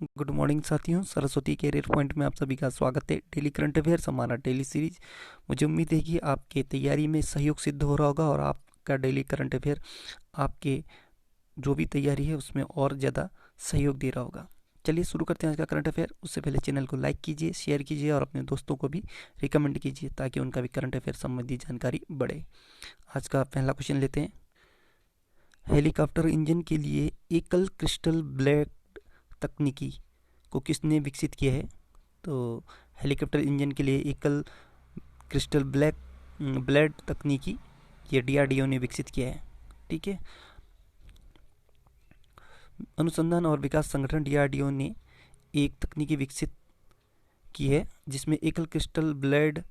Good morning साथियों, Saraswati career point में आप सभी का स्वागत है। डेली करंट अफेयर्स हमारा डेली सीरीज। मुझे उम्मीद है कि आपके तैयारी में सहयोग सिद्ध हो रहा होगा और आपका डेली करंट अफेयर आपके जो भी तैयारी है उसमें और ज़्यादा सहयोग दे रहा होगा। चलिए शुरू करते हैं आज का करंट अफेयर। उससे पहले चैनल को लाइक कीजिए, शेयर कीजिए और अपने दोस्तों को भी रिकमेंड कीजिए ताकि उनका भी करंट अफेयर संबंधी जानकारी बढ़े। आज का पहला क्वेश्चन लेते हैं। हेलीकॉप्टर इंजन के लिए एकल क्रिस्टल ब्लेड तकनीकी को किसने विकसित किया है? तो हेलीकॉप्टर इंजन के लिए एकल क्रिस्टल ब्लेड तकनीकी ये डीआरडीओ ने विकसित किया है। ठीक है। अनुसंधान और विकास संगठन डीआरडीओ ने एक तकनीकी विकसित की है जिसमें एकल क्रिस्टल ब्लेड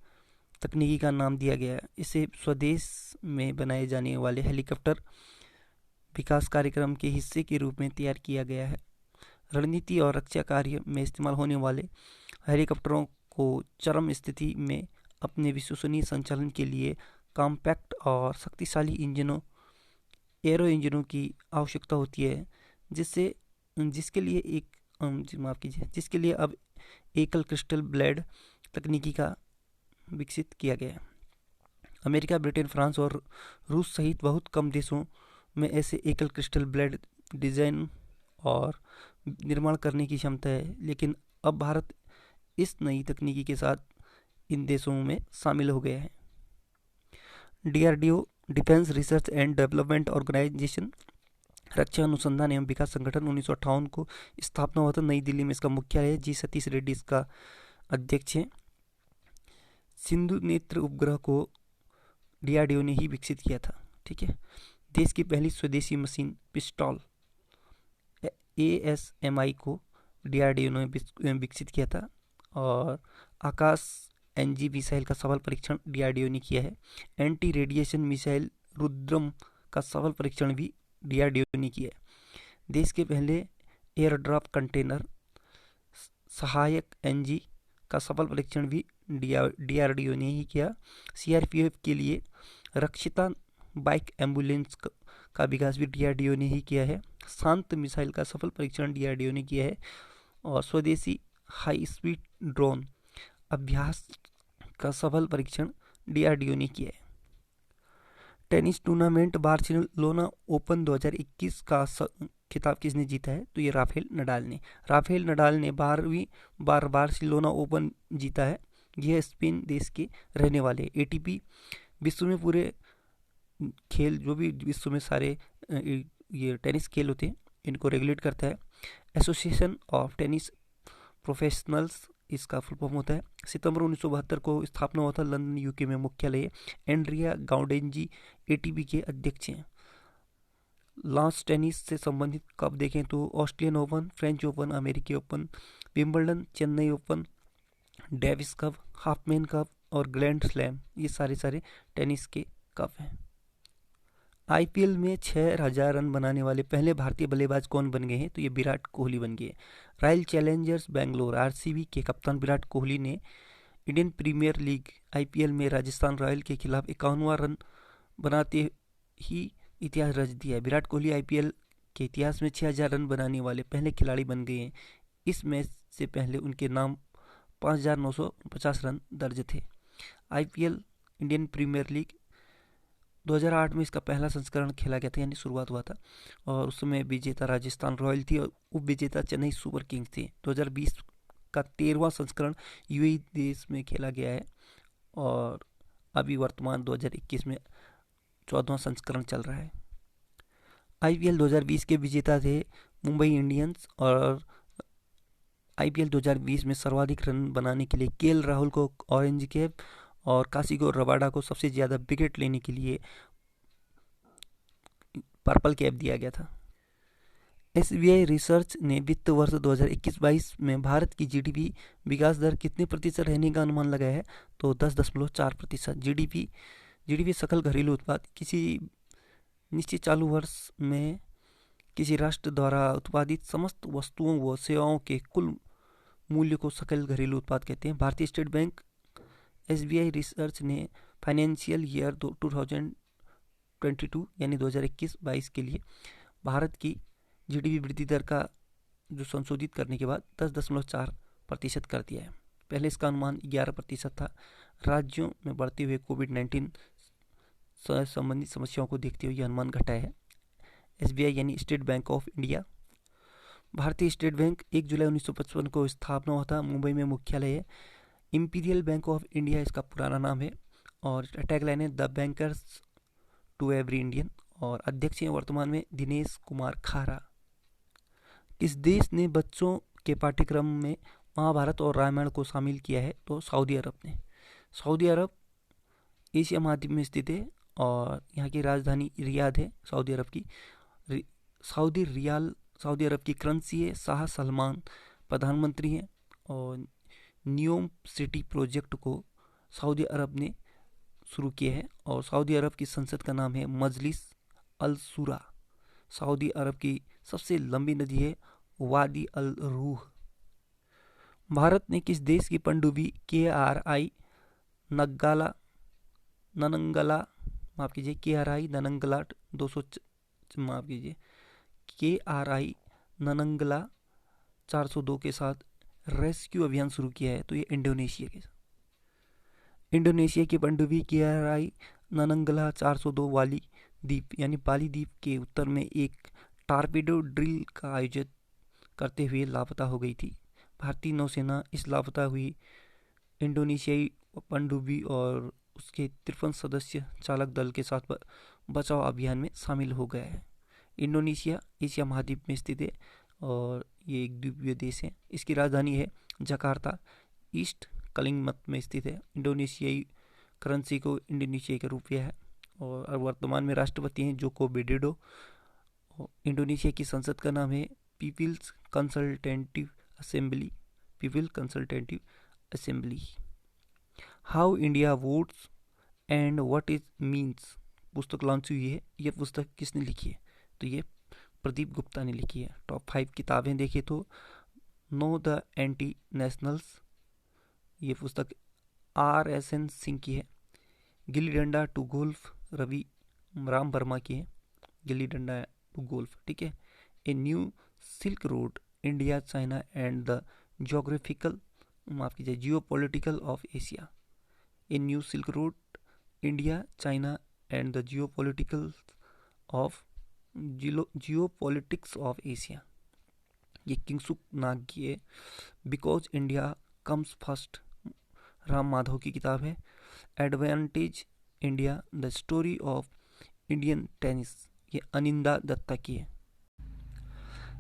तकनीकी का नाम दिया गया है। इसे स्वदेश में बनाए जाने वाले हेलीकॉप्टर विकास कार्यक्रम के हिस्से के रूप में तैयार किया गया है। रणनीति और रक्षा कार्य में इस्तेमाल होने वाले हेलीकॉप्टरों को चरम स्थिति में अपने विश्वसनीय संचालन के लिए कॉम्पैक्ट और शक्तिशाली इंजनों एरो इंजनों की आवश्यकता होती है, जिससे जिसके लिए माफ कीजिए जिसके लिए अब एकल क्रिस्टल ब्लेड तकनीकी का विकसित किया गया है। अमेरिका, ब्रिटेन, फ्रांस और रूस सहित बहुत कम देशों में ऐसे एकल क्रिस्टल ब्लेड डिजाइन और निर्माण करने की क्षमता है, लेकिन अब भारत इस नई तकनीकी के साथ इन देशों में शामिल हो गया है। DRDO defence research and development organisation रक्षा अनुसंधान एवं विकास संगठन 1958 को स्थापना हुआ था नई दिल्ली में। इसका मुख्यालय है। जी सतीश रेड्डी इसका अध्यक्ष है। सिंधु नेत्र उपग्रह को डीआरडीओ ने ही विकसित किया था। ठीक है। देश की पहली स्वदेशी मशीन पिस्टल ASMI को डीआरडीओ ने विकसित किया था। और आकाश NG मिसाइल का सफल परीक्षण डीआरडीओ ने किया है। एंटी रेडिएशन मिसाइल रुद्रम का सफल परीक्षण भी डीआरडीओ ने किया है। देश के पहले एयर ड्रॉप कंटेनर सहायक NG का सफल परीक्षण भी डीआरडीओ ने ही किया। सीआरपीएफ के लिए रक्षिता बाइक एम्बुलेंस का विकास भी डीआरडीओ ने ही किया है। शांत मिसाइल का सफल परीक्षण डीआरडीओ ने किया है। और स्वदेशी हाई स्पीड ड्रोन अभ्यास का सफल परीक्षण डीआरडीओ ने किया है। टेनिस टूर्नामेंट बार्सिलोना ओपन 2021 का खिताब किसने जीता है? तो ये राफेल नडाल ने 12वीं बार बार्सिलोना ओपन जीता है। यह स्पेन देश के रहने वाले। एटीपी विश्व में पूरे खेल जो भी विश्व में सारे ये टेनिस खेल होते हैं इनको रेगुलेट करता है। एसोसिएशन ऑफ टेनिस प्रोफेशनल्स इसका फुल फॉर्म होता है। सितंबर 1972 को स्थापना हुआ था। लंदन यूके में मुख्यालय। एंड्रिया गाउडेंजी एटीपी के अध्यक्ष हैं। लॉन्स टेनिस से संबंधित कप देखें तो ऑस्ट्रेलियन ओपन, फ्रेंच ओपन, अमेरिकी open, Wimbledon, Chennai open, Davis cup, Hopman cup और ग्रैंड स्लैम, ये सारे टेनिस के कप हैं। आईपीएल में 6000 रन बनाने वाले पहले भारतीय बल्लेबाज कौन बन गए हैं? तो ये विराट कोहली बन गए। रॉयल चैलेंजर्स बेंगलोर आरसीबी के कप्तान विराट कोहली ने इंडियन प्रीमियर लीग आईपीएल में राजस्थान रॉयल के खिलाफ 51वां रन बनाते ही इतिहास रच दिया है। विराट कोहली आईपीएल के इतिहास में 6000 रन बनाने वाले पहले खिलाड़ी बन गए हैं। इस मैच से पहले उनके नाम 5950 रन दर्ज थे। आईपीएल इंडियन प्रीमियर लीग 2008 में इसका पहला संस्करण खेला गया था, यानी शुरुआत हुआ था। और उस समय विजेता राजस्थान रॉयल थी और उप विजेता चेन्नई सुपर किंग्स थी। 2020 का 13वां संस्करण यूएई देश में खेला गया है और अभी वर्तमान 2021 में 14वां संस्करण चल रहा है। आईपीएल 2020 के विजेता थे मुंबई इंडियंस और आईपीएल 2020 में सर्वाधिक रन बनाने के लिए केएल राहुल को ऑरेंज कैप और काशिगो रबाडा को सबसे ज़्यादा विकेट लेने के लिए पर्पल कैप दिया गया था। एसबीआई रिसर्च ने वित्त वर्ष 2021-22 में भारत की जीडीपी विकास दर कितने प्रतिशत रहने का अनुमान लगाया है? तो 10.4%। जीडीपी सकल घरेलू उत्पाद किसी निश्चित चालू वर्ष में किसी राष्ट्र द्वारा उत्पादित समस्त वस्तुओं व सेवाओं के कुल मूल्य को सकल घरेलू उत्पाद कहते हैं। भारतीय स्टेट बैंक एसबीआई रिसर्च ने फाइनेंशियल ईयर 2022 यानी 2021-22 के लिए भारत की जीडीपी वृद्धि दर का जो संशोधित करने के बाद 10.4% कर दिया है। पहले इसका अनुमान 11% था। राज्यों में बढ़ते हुए कोविड-19 संबंधित समस्याओं को देखते हुए यह अनुमान घटाया है। एसबीआई यानी स्टेट बैंक ऑफ इंडिया, भारतीय स्टेट बैंक 1 जुलाई 1955 को स्थापना हुआ था। मुंबई में मुख्यालय है। इंपीरियल बैंक ऑफ इंडिया इसका पुराना नाम है और टैगलाइन है the bankers to every Indian, और अध्यक्ष हैं वर्तमान में दिनेश कुमार खारा। किस देश ने बच्चों के पाठ्यक्रम में महाभारत और रामायण को शामिल किया है? तो सऊदी अरब ने। सऊदी अरब एशिया महाद्वीप में स्थित है और यहाँ की राजधानी रियाद है। सऊदी अरब की सऊदी अरब की करेंसी है। शाह सलमान प्रधानमंत्री हैं और न्यूम सिटी प्रोजेक्ट को सऊदी अरब ने शुरू किया है और सऊदी अरब की संसद का नाम है मजलिस अल सूरा। सऊदी अरब की सबसे लंबी नदी है वादी अल रूह। भारत ने किस देश की पनडुब्बी KRI ननंगला KRI ननंगला 200 KRI ननंगला 402 के साथ रेस्क्यू अभियान शुरू किया है? तो ये इंडोनेशिया के साथ। इंडोनेशिया की पनडुब्बी KRI ननंगला 402 वाली द्वीप यानी बाली द्वीप के उत्तर में एक टारपीडो ड्रिल का आयोजित करते हुए लापता हो गई थी। भारतीय नौसेना इस लापता हुई इंडोनेशियाई पनडुब्बी और उसके 53 सदस्य चालक दल के साथ बचाव अभियान में शामिल हो गया है। इंडोनेशिया एशिया महाद्वीप में स्थित है और ये एक द्वीपीय देश है। इसकी राजधानी है जकार्ता। ईस्ट कलिंगमत में स्थित है। इंडोनेशियाई करेंसी को इंडोनेशिया का रुपया है और वर्तमान में राष्ट्रपति हैं जोको विडोडो। इंडोनेशिया की संसद का नाम है People's Consultative Assembly. How India votes and what is means पुस्तक लॉन्च हुई है। यह पुस्तक किसने लिखी है? तो ये प्रदीप गुप्ता ने लिखी है। टॉप 5 किताबें देखें तो नो द एंटी नेशनल्स, ये पुस्तक RSN सिंह की है। गिल्ली डंडा टू गोल्फ रवि राम वर्मा की है। गिल्ली डंडा टू गोल्फ, ठीक है। A new silk road India China and the geopolitical of Asia. A new silk road India China and the geopolitics of Asia. ये किंगसुक नाग की है। Because India comes first Ram Madhav की किताब है। Advantage India the story of Indian tennis, ये अनिंदा दत्ता की है।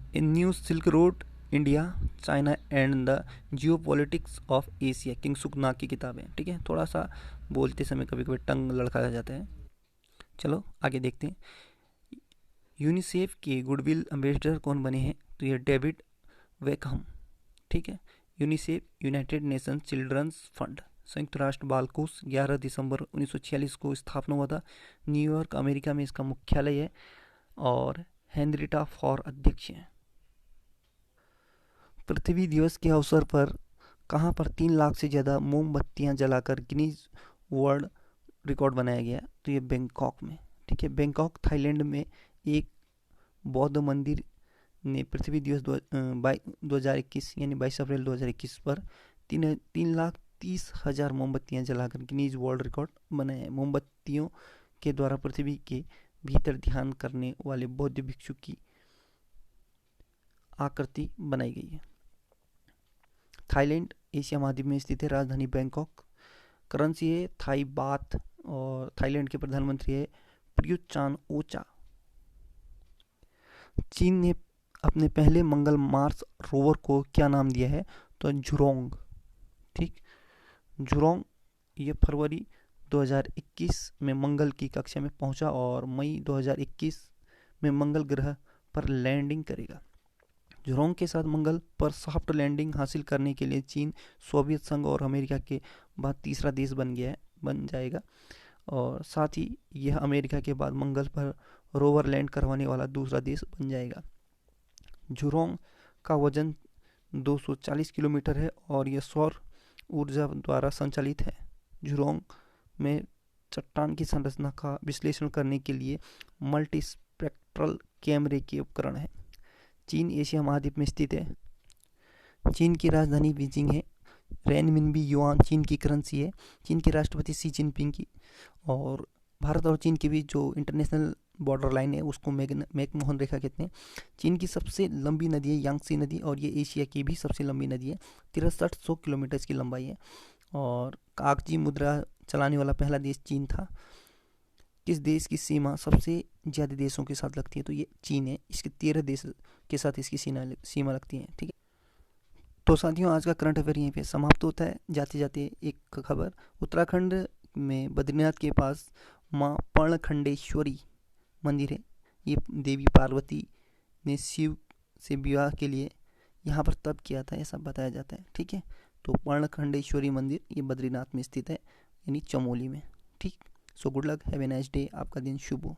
A new silk road India China and the geopolitics of Asia, Kingshuk Nag की किताब है, ठीक है। थोड़ा सा बोलते समय कभी कभी टंग लड़खड़ा जाता है। चलो आगे देखते हैं। यूनिसेफ के गुडविल एम्बेसडर कौन बने हैं? तो ये डेविड वेकहम, ठीक है। UNICEF United Nations children's fund, संयुक्त राष्ट्र बाल कोष, 11 दिसंबर 1946 को स्थापना हुआ था। न्यूयॉर्क अमेरिका में इसका मुख्यालय है और हेनरिटा फॉर अध्यक्ष हैं। पृथ्वी दिवस के अवसर पर कहाँ पर 3 लाख से ज़्यादा मोमबत्तियाँ जलाकर गिनीज वर्ल्ड रिकॉर्ड बनाया गया? तो ये बैंकॉक में, ठीक है। बैंकॉक थाईलैंड में एक बौद्ध मंदिर ने पृथ्वी दिवस 2021 यानी 22 अप्रैल 2021 पर 3,30,000 मोमबत्तियाँ जलाकर गिनीज वर्ल्ड रिकॉर्ड बनाया है। मोमबत्तियों के द्वारा पृथ्वी के भीतर ध्यान करने वाले बौद्ध भिक्षु की आकृति बनाई गई है। थाईलैंड एशिया महाद्वीप में स्थित है। राजधानी बैंकॉक। करेंसी है थाई बात और थाईलैंड के प्रधानमंत्री है प्रयुत चान ओचा। चीन ने अपने पहले मंगल मार्स रोवर को क्या नाम दिया है? तो झुरोंग, ठीक। झुरोंग ये फरवरी 2021 में मंगल की कक्षा में पहुंचा और मई 2021 में मंगल ग्रह पर लैंडिंग करेगा। झुरोंग के साथ मंगल पर सॉफ्ट लैंडिंग हासिल करने के लिए चीन, सोवियत संघ और अमेरिका के बाद तीसरा देश बन जाएगा और साथ ही यह अमेरिका के बाद मंगल पर रोवर लैंड करवाने वाला दूसरा देश बन जाएगा। झुरोंग का वजन 240 किलोमीटर है और यह सौर ऊर्जा द्वारा संचालित है। झुरोंग में चट्टान की संरचना का विश्लेषण करने के लिए मल्टी स्पेक्ट्रल कैमरे के उपकरण है। चीन एशिया महाद्वीप में स्थित है। चीन की राजधानी बीजिंग है। रेनमिनबी युआन चीन की करेंसी है, चीन के राष्ट्रपति शी जिनपिंग की। और भारत और चीन के बीच जो इंटरनेशनल बॉर्डर लाइन है उसको मैकमोहन रेखा कहते हैं। चीन की सबसे लंबी नदी है यांगसी नदी, और ये एशिया की भी सबसे लंबी नदी है। 6300 किलोमीटर इसकी लंबाई है। और कागजी मुद्रा चलाने वाला पहला देश चीन था। किस देश की सीमा सबसे ज़्यादा देशों के साथ लगती है? तो ये चीन है, इसके 13 देश के साथ इसकी सीमा लगती है। ठीक है, तो साथियों आज का करंट अफेयर यहीं पे समाप्त होता है। जाते जाते एक खबर, उत्तराखंड में बद्रीनाथ के पास माँ पर्णखंडेश्वरी मंदिर है। ये देवी पार्वती ने शिव से विवाह के लिए यहाँ पर तप किया था, ऐसा बताया जाता है। ठीक है, तो पर्णखंडेश्वरी मंदिर ये बद्रीनाथ में स्थित है, यानी चमोली में। ठीक, so good luck, have a nice day, आपका दिन शुभ हो।